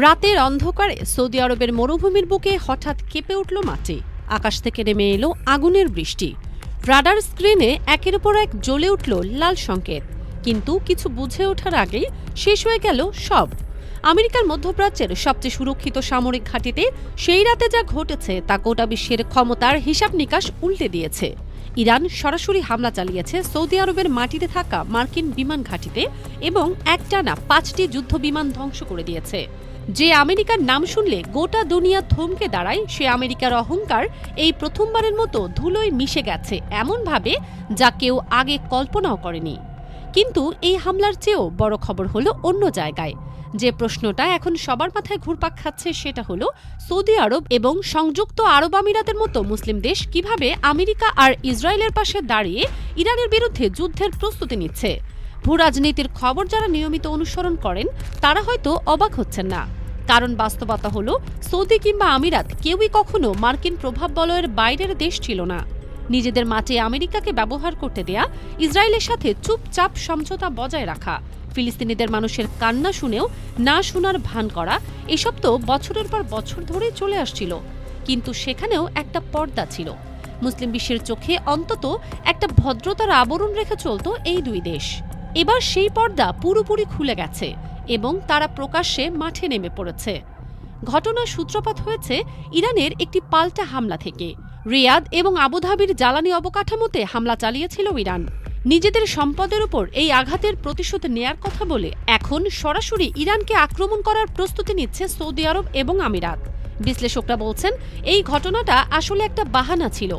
রাতের অন্ধকারে সৌদি আরবের মরুভূমির বুকে হঠাৎ কেঁপে উঠল মাটি। আকাশ থেকে নেমে এলো আগুনের বৃষ্টি। রাডার স্ক্রিনে একের পর এক জ্বলে উঠল লাল সংকেত। কিন্তু কিছু বুঝে ওঠার আগেই শেষ হয়ে গেল সব। আমেরিকার মধ্যপ্রাচ্যের সবচেয়ে সুরক্ষিত সামরিক ঘাঁটিতে সেই রাতে যা ঘটেছে তা গোটা বিশ্বের ক্ষমতার হিসাব নিকাশ উল্টে দিয়েছে। ইরান সরাসরি হামলা চালিয়েছে সৌদি আরবের মাটিতে থাকা মার্কিন বিমান ঘাঁটিতে এবং একটানা 5টি যুদ্ধ বিমান ধ্বংস করে দিয়েছে। যে আমেরিকার নাম শুনলে গোটা দুনিয়া থমকে দাঁড়ায়, সে আমেরিকার অহংকার এই প্রথমবারের মতো ধুলোয় মিশে গেছে এমনভাবে যা কেউ আগে কল্পনাও করেনি। কিন্তু এই হামলার চেয়েও বড় খবর হলো অন্য জায়গায়। যে প্রশ্নটা এখন সবার মাথায় ঘুরপাক খাচ্ছে সেটা হলো সৌদি আরব এবং সংযুক্ত আরব আমিরাতের মতো মুসলিম দেশ কিভাবে আমেরিকা আর ইসরায়েলের পাশে দাঁড়িয়ে ইরানের বিরুদ্ধে যুদ্ধের প্রস্তুতি নিচ্ছে। ভূরাজনীতির খবর যারা নিয়মিত অনুসরণ করেন তারা হয়তো অবাক হচ্ছেন না, কারণ বাস্তবতা হলো সৌদি কিংবা আমিরাত কেউই কখনো মার্কিন প্রভাব বলয়ের বাইরের দেশ ছিল না। নিজেদের মাঠে আমেরিকাকে ব্যবহার করতে দেয়া, ইসরায়েলের সাথে চুপচাপ সমঝোতা বজায় রাখা, ফিলিস্তিনিদের মানুষের কান্না শুনেও না শোনার ভান করা, এসব তো বছরের পর বছর ধরেই চলে আসছিল। কিন্তু সেখানেও একটা পর্দা ছিল। মুসলিম বিশ্বের চোখে অন্তত একটা ভদ্রতার আবরণ রেখে চলত এই দুই দেশ। এবার সেই পর্দা পুরোপুরি খুলে গেছে এবং তারা প্রকাশ্যে মাঠে নেমে পড়েছে। ঘটনার সূত্রপাত হয়েছে ইরানের একটি পাল্টা হামলা থেকে। রিয়াদ এবং আবুধাবির জ্বালানি অবকাঠামোতে হামলা চালিয়েছিল ইরান। নিজেদের সম্পদের উপর এই আঘাতের প্রতিশোধ নেয়ার কথা বলে এখন সরাসরি ইরানকে আক্রমণ করার প্রস্তুতি নিচ্ছে সৌদি আরব এবং আমিরাত। বিশ্লেষকরা বলছেন এই ঘটনাটা আসলে একটা বাহানা ছিল।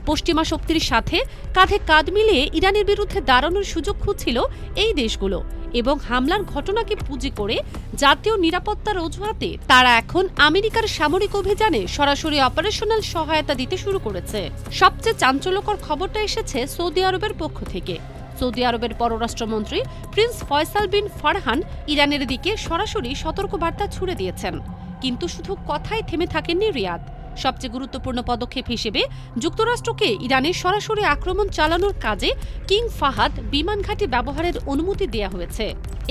পশ্চিমা শক্তির সাথে কাঁধে কাঁধ মিলিয়ে ইরানের বিরুদ্ধে দাঁড়ানোর সুযোগ খুঁজছিল এই দেশগুলো এবং হামলার ঘটনাকে পুঁজি করে জাতীয় নিরাপত্তার অজুহাতে তারা এখন আমেরিকার সামরিক অভিযানে সরাসরি অপারেশনাল সহায়তা দিতে শুরু করেছে। সবচেয়ে চাঞ্চল্যকর খবরটা এসেছে সৌদি আরবের পক্ষ থেকে। সৌদি আরবের পররাষ্ট্রমন্ত্রী প্রিন্স ফয়সাল বিন ফারহান ইরানের দিকে সরাসরি সতর্কবার্তা ছুড়ে দিয়েছেন। কিন্তু শুধু কথায় থেমে থাকেননি রিয়াদ। সবচেয়ে গুরুত্বপূর্ণ পদক্ষেপ হিসেবে যুক্তরাষ্ট্রকে ইরানে সরাসরি আক্রমণ চালানোর কাজে কিং ফাহাদ বিমান ঘাঁটি ব্যবহারের অনুমতি দেয়া হয়েছে।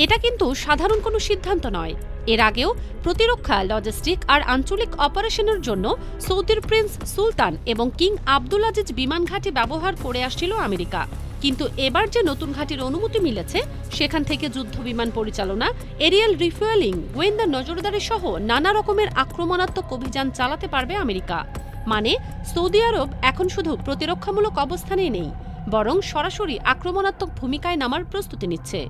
এটা কিন্তু সাধারণ কোনো সিদ্ধান্ত নয়। এর আগেও প্রতিরক্ষা, লজিস্টিক আর আঞ্চলিক অপারেশনের জন্য সৌদির প্রিন্স সুলতান এবং কিং আব্দুল আজিজ বিমান ঘাঁটি ব্যবহার করে আসছিল আমেরিকা। কিন্তু এবার যে নতুন ঘাঁটির অনুমতি মিলেছে, সেখান থেকে যুদ্ধ বিমান পরিচালনা, এরিয়াল রিফুয়েলিং, গোয়েন্দা নজরদারি সহ নানা রকমের আক্রমণাত্মক অভিযান চালাতে পারবে আমেরিকা। মানে সৌদি আরব এখন শুধু প্রতিরক্ষামূলক অবস্থানেই নেই, বরং সরাসরি আক্রমণাত্মক ভূমিকায় নামার প্রস্তুতি নিচ্ছে।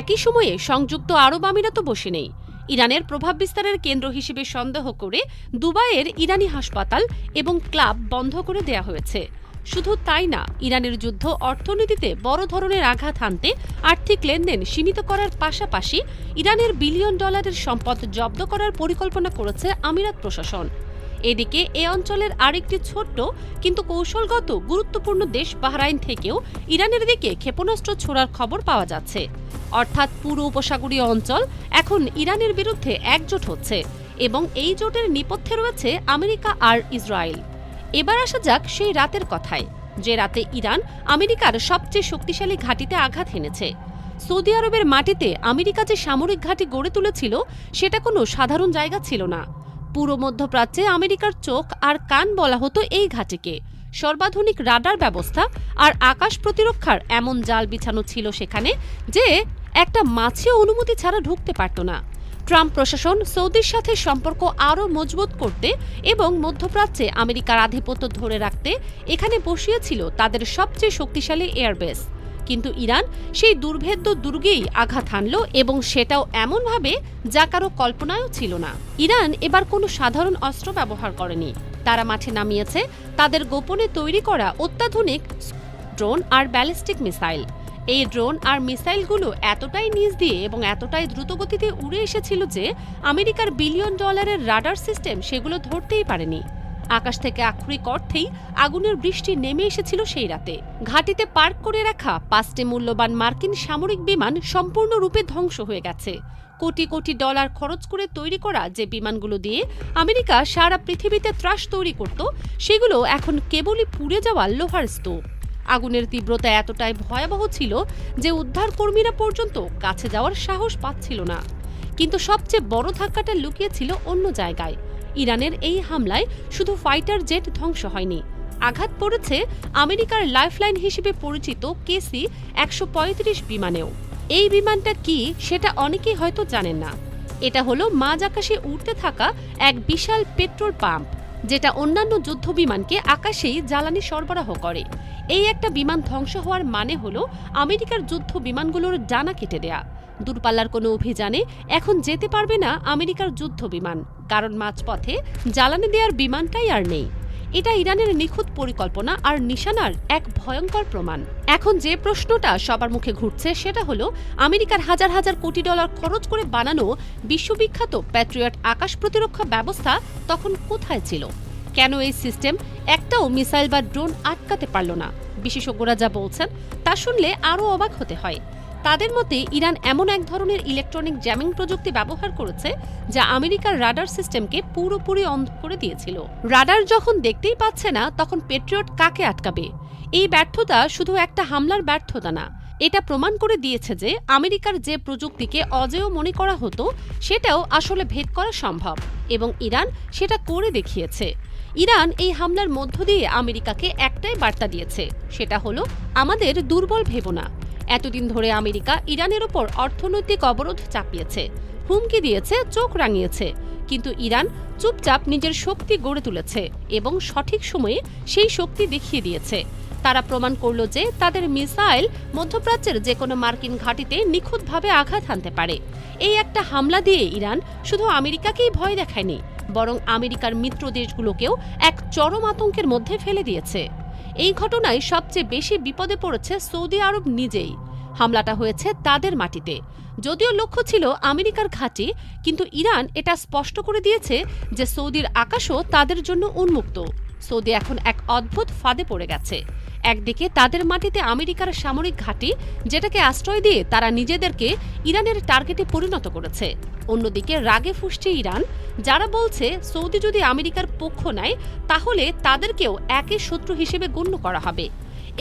একই সময়ে সংযুক্ত আরব আমিরাতও বসে নেই। ইরানের প্রভাব বিস্তারের কেন্দ্র হিসেবে সন্দেহ করে দুবাইয়ের ইরানি হাসপাতাল এবং ক্লাব বন্ধ করে দেয়া হয়েছে। শুধু তাই না, ইরানের যুদ্ধ অর্থনীতিতে বড় ধরনের আঘাত হানতে আর্থিক লেনদেন সীমিত করার পাশাপাশি ইরানের বিলিয়ন ডলারের সম্পদ জব্দ করার পরিকল্পনা করেছে আমিরাত প্রশাসন। এদিকে এ অঞ্চলের আরেকটি ছোট্ট কিন্তু কৌশলগত গুরুত্বপূর্ণ দেশ বাহরাইন থেকেও ইরানের দিকে ক্ষেপণাস্ত্র ছোড়ার খবর পাওয়া যাচ্ছে। অর্থাৎ পুরো উপসাগরীয় অঞ্চল এখন ইরানের বিরুদ্ধে একজোট হচ্ছে এবং এই জোটের নেপথ্যে রয়েছে আমেরিকা আর ইসরায়েল। এবার আসা যাক সেই রাতের কথায়, যে রাতে ইরান আমেরিকার সবচেয়ে শক্তিশালী ঘাঁটিতে আঘাত হেনেছে। সৌদি আরবের মাটিতে আমেরিকা যে সামরিক ঘাঁটি গড়ে তুলেছিল সেটা কোনো সাধারণ জায়গা ছিল না। পুরো মধ্যপ্রাচ্যে আমেরিকার চোখ আর কান বলা হতো এই ঘাঁটিকে। সর্বাধুনিক রাডার ব্যবস্থা আর আকাশ প্রতিরক্ষার এমন জাল বিছানো ছিল সেখানে যে একটা মাছিও অনুমতি ছাড়া ঢুকতে পারত না। ট্রাম্প প্রশাসন সৌদির সাথে সম্পর্ক আরও মজবুত করতে এবং মধ্যপ্রাচ্যে আমেরিকার আধিপত্য ধরে রাখতে এখানে বসিয়েছিল তাদের সবচেয়ে শক্তিশালী এয়ারবেস। কিন্তু ইরান সেই দুর্ভেদ্য দুর্গেই আঘাত হানল এবং সেটাও এমনভাবে যা কারো কল্পনায়ও ছিল না। ইরান এবার কোনো সাধারণ অস্ত্র ব্যবহার করেনি। তারা মাঠে নামিয়েছে তাদের গোপনে তৈরি করা অত্যাধুনিক ড্রোন আর ব্যালিস্টিক মিসাইল। এই ড্রোন আর মিসাইলগুলো এতটাই নিচ দিয়ে এবং এতটাই দ্রুতগতিতে উড়ে এসেছিল যে আমেরিকার বিলিয়ন ডলারের রাডার সিস্টেম সেগুলো ধরতেই পারেনি। আকাশ থেকে আক্ষরিক অর্থেই আগুনের বৃষ্টি নেমে এসেছিল সেই রাতে। ঘাঁটিতে পার্ক করে রাখা 5টি মূল্যবান মার্কিন সামরিক বিমান সম্পূর্ণরূপে ধ্বংস হয়ে গেছে। কোটি কোটি ডলার খরচ করে তৈরি করা যে বিমানগুলো দিয়ে আমেরিকা সারা পৃথিবীতে ত্রাস তৈরি করত, সেগুলো এখন কেবলই পুড়ে যাওয়া লোহার স্তূপ। আগুনের তীব্রতা এতটাই ভয়াবহ ছিল যে উদ্ধারকর্মীরা পর্যন্ত কাছে যাওয়ার সাহস পাচ্ছিল না। কিন্তু সবচেয়ে বড় ধাক্কাটা লুকিয়েছিল অন্য জায়গায়। ইরানের এই হামলায় শুধু ফাইটার জেট ধ্বংস হয়নি, আঘাত পড়েছে আমেরিকার লাইফলাইন হিসেবে পরিচিত KC-135 বিমানেও। এই বিমানটা কি সেটা অনেকেই হয়তো জানেন না। এটা হলো মাঝ আকাশে উড়তে থাকা এক বিশাল পেট্রোল পাম্প, যেটা অন্যান্য যুদ্ধ বিমানকে আকাশেই জ্বালানি সরবরাহ করে। এই একটা বিমান ধ্বংস হওয়ার মানে হলো আমেরিকার যুদ্ধ বিমানগুলোর ডানা কেটে দেয়া। দূরপাল্লার কোনো অভিযানে এখন যেতে পারবে না আমেরিকার যুদ্ধ বিমান, কারণ মাঝপথে জ্বালানি দেওয়ার বিমানটাই আর নেই। এটা ইরানের নিখুঁত পরিকল্পনা আর নিশানার এক ভয়ঙ্কর প্রমাণ। এখন যে প্রশ্নটা সবার মুখে ঘুরছে সেটা হলো, আমেরিকার হাজার হাজার কোটি ডলার খরচ করে বানানো বিশ্ববিখ্যাত প্যাট্রিয়ট আকাশ প্রতিরক্ষা ব্যবস্থা তখন কোথায় ছিল? কেন এই সিস্টেম একটাও মিসাইল বা ড্রোন আটকাতে পারল না? বিশেষজ্ঞরা যা বলছেন তা শুনলে আরও অবাক হতে হয়। তাদের মতে ইরান এমন এক ধরনের ইলেকট্রনিক জ্যামিং প্রযুক্তি ব্যবহার করেছে যা আমেরিকার রাডার সিস্টেমকে পুরোপুরি অন্ধ করে দিয়েছিল। রাডার যখন দেখতেই পাচ্ছে না, তখন পেট্রিয়ট কাকে আটকাবে? এই ব্যর্থতা শুধু একটা হামলার ব্যর্থতা না, এটা প্রমাণ করে দিয়েছে যে আমেরিকার যে প্রযুক্তিকে অজেয় মনে করা হতো সেটাও আসলে ভেদ করা সম্ভব, এবং ইরান সেটা করে দেখিয়েছে। ইরান এই হামলার মধ্য দিয়ে আমেরিকাকে একটাই বার্তা দিয়েছে, সেটা হলো আমাদের দুর্বল ভেবো না। এতদিন ধরে আমেরিকা ইরানের ওপর অর্থনৈতিক অবরোধ চাপিয়েছে, হুমকি দিয়েছে, চোখ রাঙিয়েছে, কিন্তু ইরান চুপচাপ নিজের শক্তি গড়ে তুলেছে এবং সঠিক সময়ে সেই শক্তি দেখিয়ে দিয়েছে। তারা প্রমাণ করল যে তাদের মিসাইল মধ্যপ্রাচ্যের যে কোনো মার্কিন ঘাঁটিতে নিখুঁতভাবে আঘাত হানতে পারে। এই একটা হামলা দিয়ে ইরান শুধু আমেরিকাকেই ভয় দেখায়নি, বরং আমেরিকার মিত্র দেশগুলোকেও এক চরম আতঙ্কের মধ্যে ফেলে দিয়েছে। এই ঘটনায় সবচেয়ে বেশি বিপদে পড়েছে সৌদি আরব নিজেই। হামলাটা হয়েছে তাদের মাটিতে, যদিও লক্ষ্য ছিল আমেরিকার ঘাঁটি, কিন্তু ইরান এটা স্পষ্ট করে দিয়েছে যে সৌদির আকাশও তাদের জন্য উন্মুক্ত। সৌদি এখন এক অদ্ভুত ফাঁদে পড়ে গেছে। একদিকে তাদের মাটিতে আমেরিকার সামরিক ঘাঁটি, যেটাকে আশ্রয় দিয়ে তারা নিজেদেরকে ইরানের টার্গেটে পরিণত করেছে। অন্যদিকে রাগে ফুঁসছে ইরান, যারা বলছে সৌদি যদি আমেরিকার পক্ষ নেয় তাহলে তাদেরকেও একই শত্রু হিসেবে গণ্য করা হবে।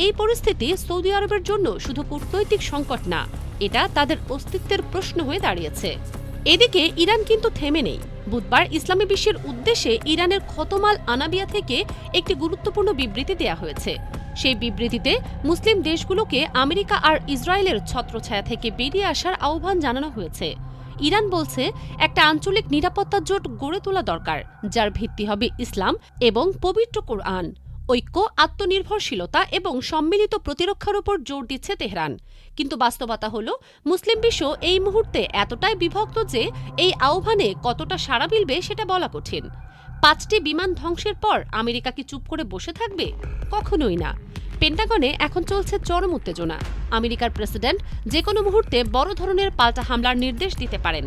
এই পরিস্থিতি সৌদি আরবের জন্য শুধু কূটনৈতিক সংকট না, এটা তাদের অস্তিত্বের প্রশ্ন হয়ে দাঁড়িয়েছে। এদিকে ইরান কিন্তু থেমে নেই। বুধবার ইসলামী বিশ্বের উদ্দেশ্যে ইরানের খতমাল আনাবিয়া থেকে একটি গুরুত্বপূর্ণ বিবৃতি দেয়া হয়েছে। সেই বিবৃতিতে মুসলিম দেশগুলোকে আমেরিকা আর ইসরায়েলের ছত্রছায়া থেকে বেরিয়ে আসার আহ্বান জানানো হয়েছে। ইরান বলছে একটা আঞ্চলিক নিরাপত্তা জোট গড়ে তোলা দরকার, যার ভিত্তি হবে ইসলাম এবং পবিত্র কোরআন। ঐক্য, আত্মনির্ভরশীলতা এবং সম্মিলিত প্রতিরক্ষার উপর জোর দিচ্ছে তেহরান। কিন্তু বাস্তবতা হলো, মুসলিম বিশ্ব এই মুহূর্তে এতটাই বিভক্ত যে এই আহ্বানে কতটা সাড়া মিলবে সেটা বলা কঠিন। 5টি বিমান ধ্বংসের পর আমেরিকা কি চুপ করে বসে থাকবে? কখনোই না। পেন্টাগনে এখন চলছে চরম উত্তেজনা। আমেরিকার প্রেসিডেন্ট যে কোনো মুহূর্তে বড় ধরনের পাল্টা হামলার নির্দেশ দিতে পারেন।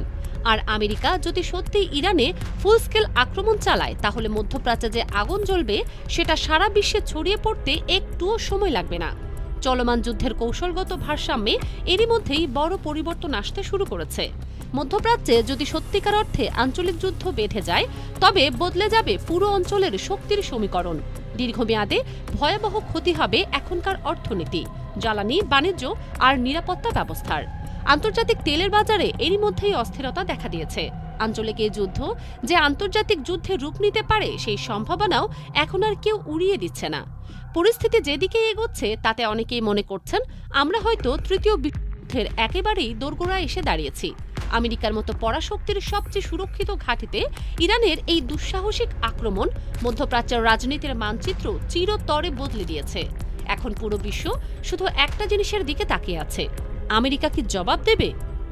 আর আমেরিকা যদি সত্যি ইরানে ফুল স্কেল আক্রমণ চালায়, তাহলে মধ্যপ্রাচ্যে যে আগুন জ্বলবে সেটা সারা বিশ্বে ছড়িয়ে পড়তে একটুও সময় লাগবে না। চলমান যুদ্ধের কৌশলগত ভারসাম্যে এরই মধ্যেই বড় পরিবর্তন আসতে শুরু করেছে। মধ্যপ্রাচ্যে যদি সত্যিকার অর্থে আঞ্চলিক যুদ্ধ বেঁধে যায়, তবে বদলে যাবে পুরো অঞ্চলের শক্তির সমীকরণ। দীর্ঘমেয়াদে ভয়াবহ ক্ষতি হবে এখনকার অর্থনীতি, জ্বালানি, বাণিজ্য আর নিরাপত্তা ব্যবস্থার। আন্তর্জাতিক তেলের বাজারে এরই মধ্যেই অস্থিরতা দেখা দিয়েছে। আঞ্চলিক এই যুদ্ধ যে আন্তর্জাতিক যুদ্ধে রূপ নিতে পারে সেই সম্ভাবনাও এখন আর কেউ উড়িয়ে দিচ্ছে না। পরিস্থিতি যেদিকে এগোচ্ছে তাতে অনেকেই মনে করছেন আমরা হয়তো তৃতীয় বিশ্বযুদ্ধের একেবারেই দোরগোড়ায় এসে দাঁড়িয়েছি। আমেরিকার মতো পরাশক্তির সবচেয়ে সুরক্ষিত ঘাঁটিতে ইরানের এই দুঃসাহসিক আক্রমণ মধ্যপ্রাচ্যের রাজনীতির মানচিত্র চিরতরে বদলে দিয়েছে। এখন পুরো বিশ্ব শুধু একটা জিনিসের দিকে তাকিয়ে আছে, আমেরিকা কি জবাব দেবে?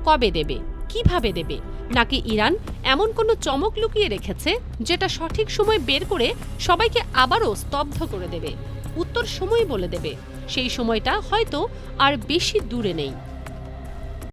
কবে দেবে? কিভাবে দেবে? নাকি ইরান এমন কোনো চমক লুকিয়ে রেখেছে যেটা সঠিক সময় বের করে সবাইকে আবারও স্তব্ধ করে দেবে? উত্তর সময় বলে দেবে। সেই সময়টা হয়তো আর বেশি দূরে নেই।